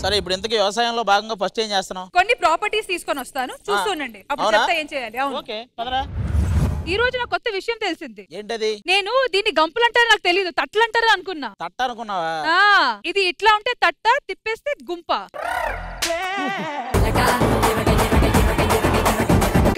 సరే ఇప్పుడు ఇంతకీ వ్యవసాయంలో భాగంగా ఫస్ట్ ఏం చేస్తున్నావు? కొన్ని ప్రాపర్టీస్ తీసుకొని వస్తాను, చూస్తుండండి. అప్పుడు చెప్తా ఏం చేయాలి. ఓకే పదరా. ఈ రోజు నాకు కొత్త విషయం తెలిసింది. ఏంటది? నేను దీన్ని గంపులంటారో నాకు తెలియదు, తట్లంటారా అనుకున్నా. తట్ట అనుకున్నావా? ఇది ఇట్లా ఉంటే తట్ట, తిప్పేస్తే గుంప.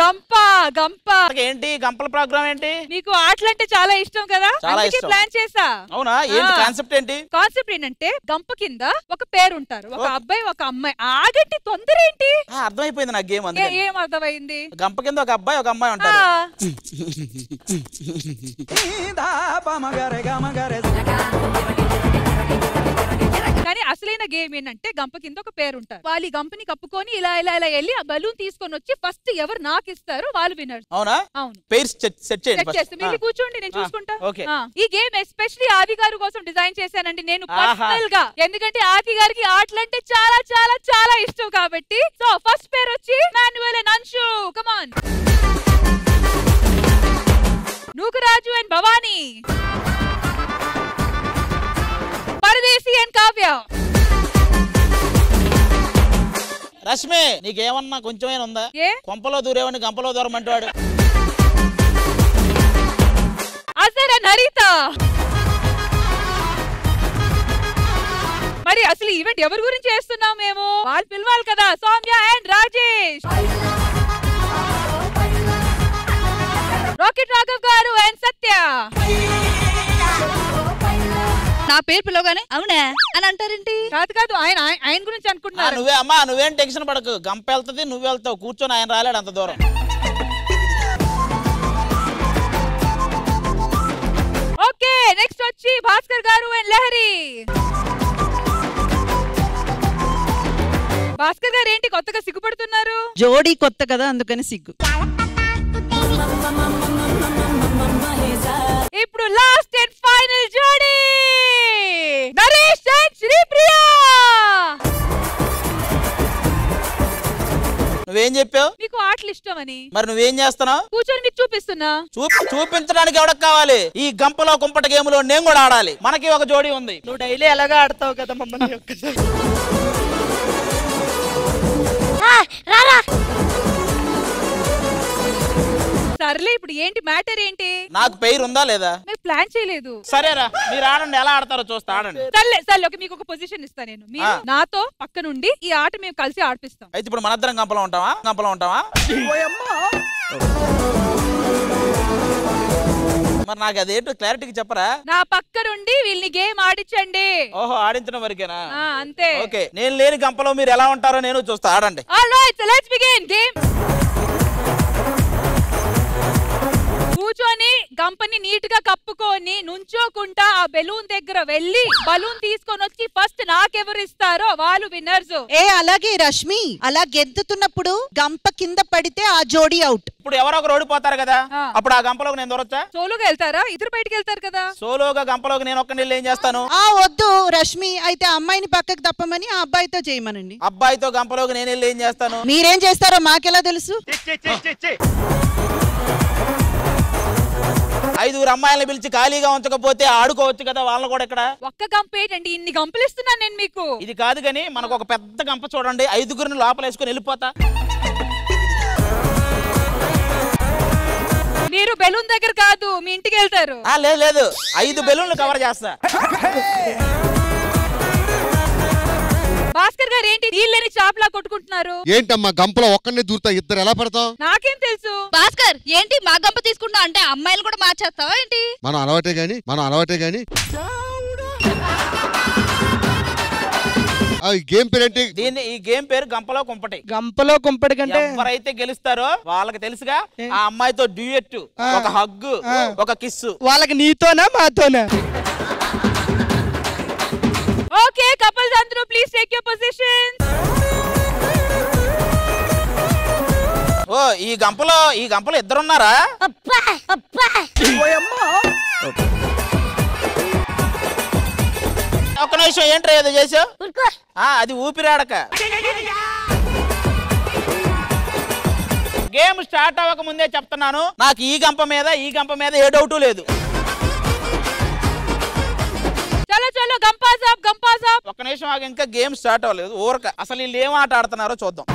గంప గంప ఏంటి గంపల ప్రోగ్రామ్ ఏంటి? నీకు ఆటలంటే చాలా ఇష్టం కదా, అందుకే ప్లాన్ చేసా. అవునా? ఏంటి కాన్సెప్ట్ ఏంటి? కాన్సెప్ట్ ఏంటంటే గంప కింద ఒక పేరు ఉంటారు, ఒక అబ్బాయి ఒక అమ్మాయి. ఆగండి, తొందర ఏంటి? అర్థమైపోయింది నాకు గేమ్. అందుకే ఏం అర్థమైంది? గంప కింద ఒక అబ్బాయి ఒక అమ్మాయి ఉంటారు. కానీ అసలైన గేమ్ ఏంటంటే గంప కింద ఒక పేరు ఉంటారు. వాళ్ళు ఈ గంపని కప్పుకొని ఇలా ఇలా ఇలా వెళ్ళి ఆ బలూన్ తీసుకొని వచ్చి ఫస్ట్ ఎవరు నాకు ఇస్తారో వాళ్ళు వినర్. అవునా? అవును. పేరు సెట్ చేయండి. మీరు కూర్చోండి, నేను చూసుకుంటా. ఓకే. ఈ గేమ్ ఎస్పెషల్లీ ఆది గారు కోసం డిజైన్ చేశానండి నేను పర్సనల్ గా, ఎందుకంటే ఆది గారికి ఆటలంటే చాలా చాలా చాలా ఇష్టం కాబట్టి. సో ఫస్ట్ పేరు వచ్చి Manuel and Anshu. Come on. Nookaraju and Bhavani. Pardesi and Kavya. Rashmi నీకేమన్నా కొంచెమైనా ఉందా? కొంపలో దూరేవాడిని గంపలో దూరమంటాడు. అజర్ అండ్ హరిత. మరి అసలు ఈవెంట్ ఎవరి గురించి చేస్తున్నాం మేము? వాళ్ళు పిలవాలి కదా. సౌమ్య అండ్ రాజేష్. రాకెట్ రాఘవ్ గారు అండ్ సత్య. నా పేరు పిలవగానే అవునా అని అంటారేంటి? కాదు కాదు, ఆయన గురించి అనుకుంటున్నారు. నువ్వే అమ్మా, నువ్వేం టెన్షన్ పడకు. గంప వెళ్తుంది, నువ్వు వెళ్తావు. కూర్చొని ఆయన రాలేడు అంత దూరం. ఓకే, నెక్స్ట్ వచ్చి భాస్కర్ గారు అండ్ లహరి. భాస్కర్ గారు ఏంటి కొత్తగా సిగ్గుపడుతున్నారు? జోడీ కొత్త కదా, అందుకని సిగ్గు. ఇప్పుడు లాస్ట్ అండ్ ఫైనల్ జోడీ నరేష్ అండ్ శ్రీప్రియ. నువ్వేం చెప్పావు? మీకు ఆటలు ఇష్టమని. మరి నువ్వేం చేస్తున్నావు? కూర్చొని మీకు చూపిస్తున్నా. చూపించడానికి ఎవరికి కావాలి? ఈ గంపలో కుంపట గేమ్ లో నేను కూడా ఆడాలి. మనకి ఒక జోడీ ఉంది. నువ్వు డైలీ ఎలాగా ఆడతావు కదా మమ్మల్ని ఒక్కసారి. సర్లే, ఇప్పుడు ఏంటి మ్యాటర్ ఏంటి? నాకు పేరు ఉందా లేదా? మీరు ప్లాన్ చేయలేదు. సరేరా, మీరు ఆడండి. ఎలా ఆడతారో చూస్తా, ఆడండి. సర్లే మీకు ఒక పొజిషన్ ఇస్తా నేను. మీరు నాతో పక్క నుండి ఈ ఆట మేము కలిసి ఆడిపిస్తాం. అయితే ఇప్పుడు మనిద్దరం గంపలో ఉంటావా? మరి నాకు అదేంటో క్లారిటీకి చెప్పరా? నా పక్క నుండి వీళ్ళని గేమ్ ఆడించండి. ఓహో, ఆడించడం వరకేనా? అంతే. ఓకే, నేను లేని గంపలో మీరు ఎలా ఉంటారో నేను చూస్తా. ఆడండి. Alright, so let's begin game. కూర్చొని గంపని నీట్ గా కప్పుకొని నుంచోకుండా ఆ బెలూన్ దగ్గర వెళ్ళి బలూన్ తీసుకొని వచ్చి ఫస్ట్ నాకెవరు ఇస్తారో వాళ్ళు విన్నర్స్. అలాగే రష్మి, అలా గెంతుతున్నప్పుడు గంప కింద పడితే ఆ జోడీ అవుట్. ఇప్పుడు ఎవరో ఒకరు ఓడిపోతారు కదా, అప్పుడు ఆ గంపలోకి నేను దొరొచ్చా? సోలోగా వెళ్తారా? ఇద్దరు బయటికి వెళ్తారు కదా. సోలోగా గంపలోకి నేను ఒక్క నీళ్ళు ఏం చేస్తాను? వద్దు రష్మి, అయితే అమ్మాయిని పక్కకు తప్పమని ఆ అబ్బాయితో చేయమనండి. అబ్బాయితో గంపలోకి నేను వెళ్ళి ఏం చేస్తాను? మీరేం చేస్తారో మాకెలా తెలుసు? 5 అమ్మాయిలను పిలిచి ఖాళీగా ఉంచకపోతే ఆడుకోవచ్చు కదా వాళ్ళని కూడా. ఇక్కడ ఒక్క గంప ఏంటండి, ఇన్ని గంపలు ఇస్తున్నాను నేను మీకు. ఇది కాదు కానీ మనకు ఒక పెద్ద గంప చూడండి. 5గురిని లోపల వేసుకుని వెళ్ళిపోతా. మీరు బెలూన్ దగ్గర కాదు, మీ ఇంటికి వెళ్తారు. లేదు 5 బెలూన్లు కవర్ చేస్తా. భాస్కర్ గారు ఏంటి నీళ్ళని చాపలా కొట్టుకుంటున్నారు? ఏంటమ్మా గంపలో ఒక్కనే దూరుతా, ఇద్దరు ఎలా పడతాం? నాకేం తెలుసు. భాస్కర్ ఏంటి మా గంప తీసుకుంటా అంటే అమ్మాయిలు కూడా మార్చేస్తావా ఏంటి? మనం అలవాటే గాని గేమ్ పేరేంటి? ఈ గేమ్ పేరు గంపలో కుంపటి. గంపలో కుంపటి కంటే ఎవరైతే గెలుస్తారో వాళ్ళకి తెలుసుగా, ఆ అమ్మాయితో డ్యూయెట్, ఒక హగ్గు, ఒక కిస్సు. వాళ్ళకి నీతోనా మాతోనా? ఓకే కపుల్స్ అందరూ ప్లీజ్ టేక్ యువర్ పొజిషన్స్. ఈ గంపలో ఇద్దరున్నారా? ఒక్క నిమిషం, ఏంట్రా ఏదో చేసావు? అది ఊపిరాడక. గేమ్ స్టార్ట్ అవ్వక ముందే చెప్తున్నాను, నాకు ఈ గంప మీద ఏ డౌట్ లేదు. చలో గంపా సాబ్. ఒక్క నిమిషం ఆగి, ఇంకా గేమ్ స్టార్ట్ అవ్వలేదు. ఊరక అసలు వీళ్ళు ఏం ఆట ఆడుతున్నారో చూద్దాం.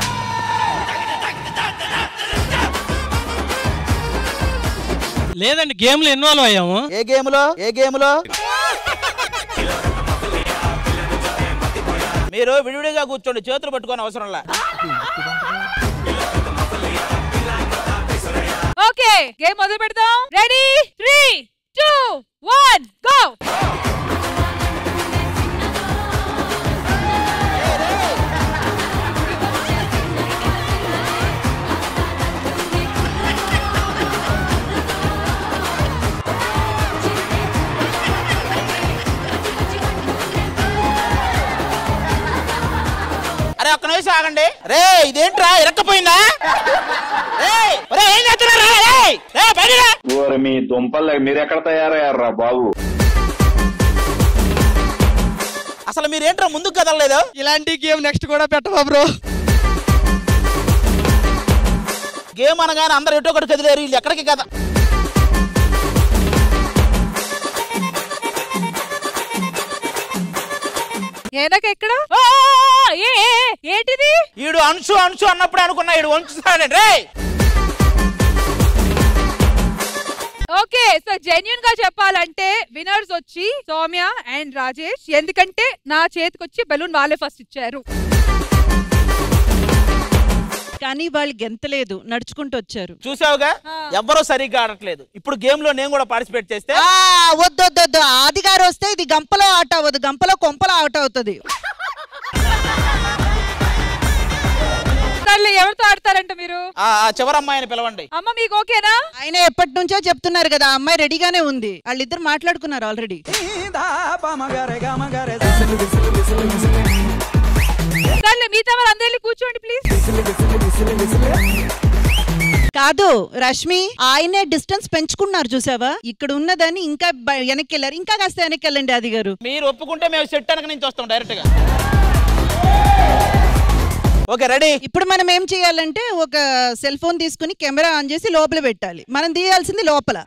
లేదండి, గేమ్ లో ఇన్వాల్వ్ అయ్యాము. ఏ గేమ్ లో మీరు విడివిడిగా కూర్చోండి, చేతులు పట్టుకొని అవసరంలా. ఓకే, గేమ్ మొదలు పెడదాం. Ready 3 2 1 go. అరే ఒక్క నిమిషం ఆగండి. రే ఇదేంట్రా ఇరక్కపోయిందా? ఏం చేస్తున్నారా? మీ దుంపలు మీరెక్కడ తయారయ్యారా బాబు? అసలు మీరేంట్రా ముందుకు కదలలేదు? ఇలాంటి గేమ్ నెక్స్ట్ కూడా పెట్టవా బ్రో? గేమ్ అనగానే అందరు ఎటో ఒకటి కదిలేరు, వీళ్ళు ఎక్కడికి కదా. ఎక్కడ ఏంటిది? ఈడు అంశు అన్నప్పుడు అనుకున్నా ఈడు వంచుతాడు. రే ఓకే, సో జెన్యూన్ గా చెప్పాలంటే విన్నర్స్ వచ్చి సౌమ్య అండ్ రాజేష్. ఎందుకంటే నా చేతికొచ్చి బెలూన్ వాళ్ళే ఫస్ట్ ఇచ్చారు. కానీ వాళ్ళు గెంతలేదు, నడుచుకుంటూ వచ్చారు. చూసావుగా, ఎవ్వరూ సరిగ్గా ఆడట్లేదు. ఇప్పుడు గేమ్ లో నేను కూడా పార్టిసిపేట్ చేస్తే వద్దొద్దొద్దు, ఆది గారు వస్తే ఇది గంపలో ఆట అవ్వదు, గంపలో కొంపలో ఆట అవుతుంది. ఎవరితో ఆడతారంట మీరు? చివరి అమ్మాయిని పిలవండి. అమ్మ మీకు ఓకేనా? ఆయన ఎప్పటి నుంచో చెప్తున్నారు కదా, అమ్మాయి రెడీగానే ఉంది. వాళ్ళిద్దరు మాట్లాడుకున్నారు ఆల్రెడీ. మిగతా వాళ్ళు అందరూ కూర్చోండి ప్లీజ్. కాదు రష్మి, ఆయనే డిస్టెన్స్ పెంచుకున్నారు చూసావా? ఇక్కడ ఉన్నదాన్ని ఇంకా వెనక్కి వెళ్ళారు. ఇంకా కాస్త వెనక్కి వెళ్ళండి ఆది గారు. మీరు ఒప్పుకుంటే మేము సెట్ వెనక నుంచి వస్తాం డైరెక్ట్ గా. Okay ready. ఇప్పుడు మనం ఏం చేయాలంటే ఒక సెల్ ఫోన్ తీసుకుని కెమెరా ఆన్ చేసి లోపల పెట్టాలి. మనం తీయాల్సింది లోపల.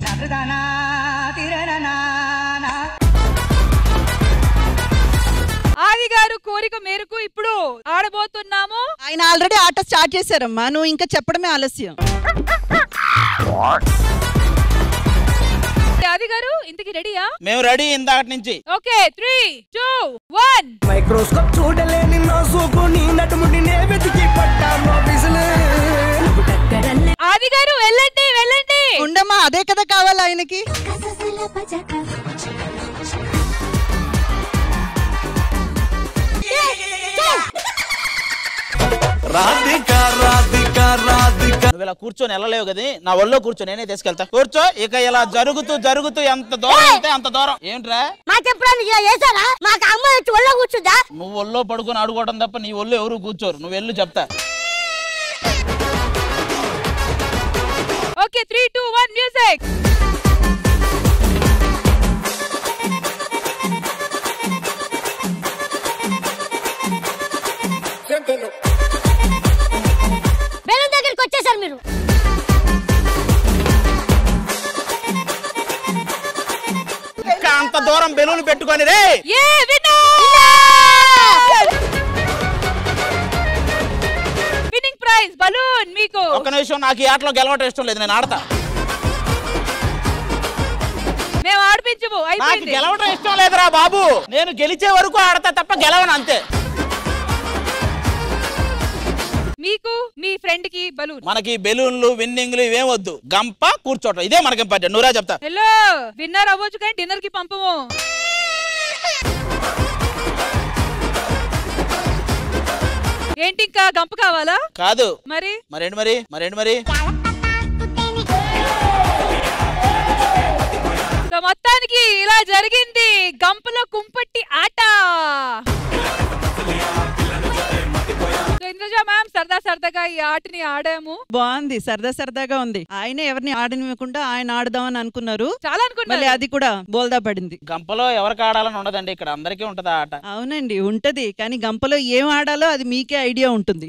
ఆది గారు కోరిక మేరకు ఇప్పుడు ఆడబోతున్నాము. ఆయన ఆల్రెడీ ఆట స్టార్ట్ చేశారమ్మా, నువ్వు ఇంకా చెప్పడమే ఆలస్యం. ఆది గారు ఇంతకి రెడీయా? మేము రెడీ ఇందాక నుంచి. ఓకే 3 2 1. మైక్రోస్కోప్ చూడలేని నా సోకుని నటుముడినే వెతికి పట్టాను విజలే. ఆది గారు వెళ్ళండి వెళ్ళండి. ఉండమ్మా, అదే కదా కావాలి ఆయనకి. నువ్వు ఇలా కూర్చొని వెళ్ళలేవు కదా, నా ఒళ్ళో కూర్చో, నేనే తీసుకెళ్తా. కూర్చో. ఇక ఇలా జరుగుతూ జరుగుతూ ఎంత దూరం అయితే అంత దూరం. ఏంట్రా నువ్వు ఒళ్ళో పడుకొని ఆడుకోవడం తప్ప నీ ఒళ్ళు ఎవరు కూర్చోరు. నువ్వు వెళ్ళు చెప్తా. Okay 3 2 1 music. బెలూన్ దగ్గరికి వచ్చేసారు మీరు. ఇంకా అంత దూరం బెలూన్ పెట్టుకొని రే. విన్నింగ్ ప్రైజ్ బలూన్ మీకు. ఒక్క నిమిషం, నాకు ఈ ఆటలో గెలవటం ఇష్టం లేదు, నేను ఆడతా. మేము ఆడిపించము, నాకు అయిపోయింది. గెలవటం ఇష్టం లేదురా బాబు, నేను గెలిచే వరకు ఆడతా తప్ప గెలవను, అంతే. మీకు మీ ఫ్రెండ్ కి బలూన్. మనకి బెలూన్లు విన్నింగ్లు ఇవేం వద్దు, గంప కూర్చోటం ఇదే మనకి ఇంపార్టెంట్. నువ్వురా చెప్తా. హలో, విన్నర్ అవ్వచ్చు కానీ డిన్నర్ కి పంపము. ఏంటి ఇంకా గంప కావాలా? కాదు మరి మరేంటి మరి. మొత్తానికి ఇలా జరిగింది గంపలో కుంపట్టి ఆట. ఇంద్రజ మ్యామ్ సరదాగా ఈ ఆటని ఆడాము. బాగుంది, సరదాగా ఉంది. ఆయన ఎవరిని ఆడనివ్వకుండా ఆయన ఆడదామని అనుకున్నారు, చాలా అనుకున్నారు. మళ్ళీ అది కూడా బోల్దా పడింది. గంపలో ఎవరికి ఆడాలని ఉండదండి, ఇక్కడ అందరికీ ఉంటది ఆట. అవునండి ఉంటది, కానీ గంపలో ఏం ఆడాలో అది మీకే ఐడియా ఉంటుంది.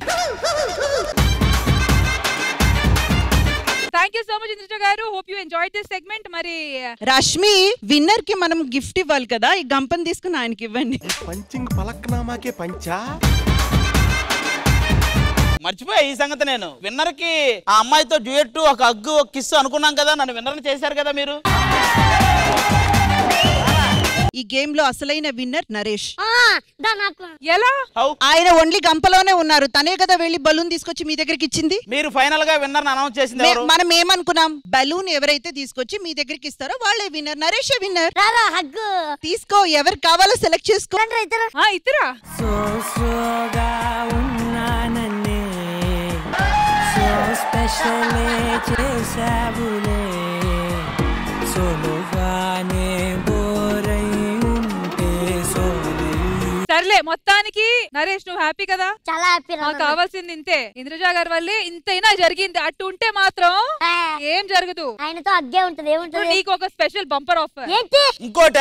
Thank you so much Indraja garu. Hope you enjoyed this segment. మరి రష్మి విన్నర్ కి మనం గిఫ్ట్ ఇవ్వాలి కదా, ఈ గంపని తీసుకుని ఆయనకి ఇవ్వండి. పంచింగ్ పలక్నామాకే పంచా. మర్చిపోయా ఈ సంగతి. నేను విన్నర్ కి ఆ అమ్మాయితో డ్యూయట్, ఒక హగ్గు, ఒక కిస్ అనుకున్నాం కదా. నన్ను విన్నర్ చేశారు కదా మీరు. ఈ గేమ్ లో అసలైన విన్నర్ నరేష్. ఎలా? ఆయన ఓన్లీ గంపలోనే ఉన్నారు. తనే కదా వెళ్ళి బలూన్ తీసుకొచ్చి మీ దగ్గరికి ఇచ్చింది. మీరు ఫైనల్ గా విన్నర్ అనౌన్స్ చేసింది ఎవరు? మనం ఏమనుకున్నాం, బలూన్ ఎవరైతే తీసుకొచ్చి మీ దగ్గరికి ఇస్తారో వాళ్ళే విన్నర్. నరేషే విన్నర్. తీసుకో, ఎవరు కావాలో సెలెక్ట్ చేసుకో. ఇతరా సర్లే, మొత్తానికి నరేష్ నువ్వు హ్యాపీ కదా? చాలా హ్యాపీ. నాకు కావాల్సింది ఇంతే. ఇంద్రజ గారి వల్లే ఇంతైనా జరిగింది. అటు ఉంటే మాత్రం ఏం జరగదు. ఆయనతో అగ్గే ఉంటది. ఏముంటది? నీకు ఒక స్పెషల్ బంపర్ ఆఫర్. ఏంటి? ఇంకోట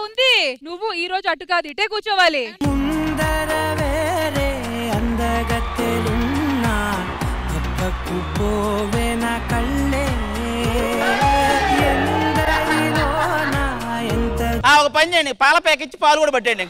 ఉంది. నువ్వు ఈ రోజు అటు కాదు, ఇటే కూర్చోవాలి. ఒక పని చేయండి, పాల ప్యాకెట్ పాలు కూడా పట్టండి.